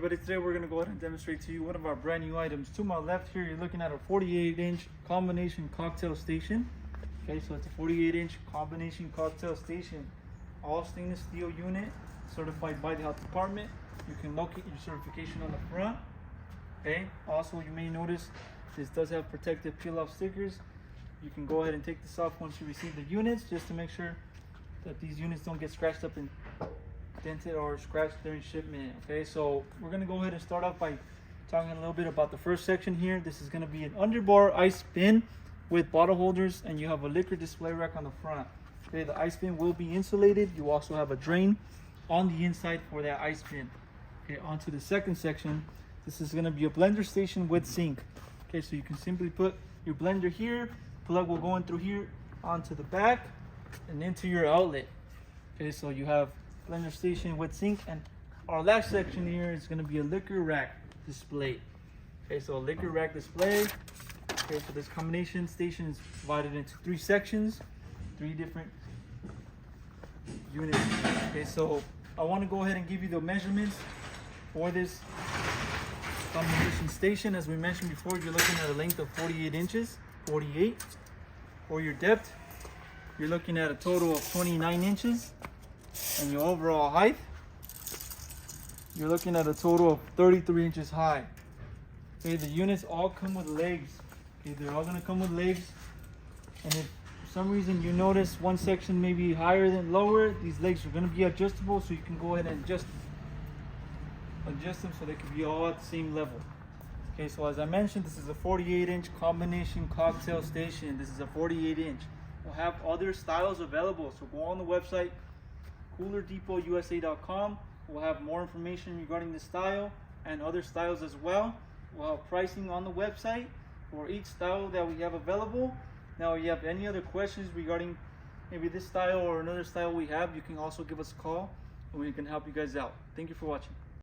But today we're going to go ahead and demonstrate to you one of our brand new items. To my left here, you're looking at a 48-inch combination cocktail station. Okay, so it's a 48-inch combination cocktail station. All stainless steel unit, certified by the health department. You can locate your certification on the front. Okay, also you may notice this does have protective peel-off stickers. You can go ahead and take this off once you receive the units, just to make sure that these units don't get scratched up and dented or scratched during shipment. Okay, so we're going to go ahead and start off by talking a little bit about the first section here. This is going to be an underbar ice bin with bottle holders, and you have a liquor display rack on the front. Okay, the ice bin will be insulated. You also have a drain on the inside for that ice bin. Okay, on to the second section. This is going to be a blender station with sink. Okay, so you can simply put your blender here, plug will go in through here onto the back and into your outlet. Okay, so you have blender station with sink, and our last section here is going to be a liquor rack display. Okay, so a liquor rack display. Okay, so this combination station is divided into 3 sections, 3 different units. Okay, so I want to go ahead and give you the measurements for this combination station. As we mentioned before, you're looking at a length of 48 inches, 48. For your depth, you're looking at a total of 29 inches. And your overall height, you're looking at a total of 33 inches high. Okay, the units all come with legs. Okay, they're all gonna come with legs. And if for some reason you notice one section may be higher than lower, these legs are gonna be adjustable, so you can go ahead and adjust them so they can be all at the same level. Okay, so as I mentioned, this is a 48-inch combination cocktail station. This is a 48-inch. We'll have other styles available, so go on the website CoolerDepotUSA.com. We'll have more information regarding the style and other styles as well. We'll have pricing on the website for each style that we have available. Now, if you have any other questions regarding maybe this style or another style we have, you can also give us a call and we can help you guys out. Thank you for watching.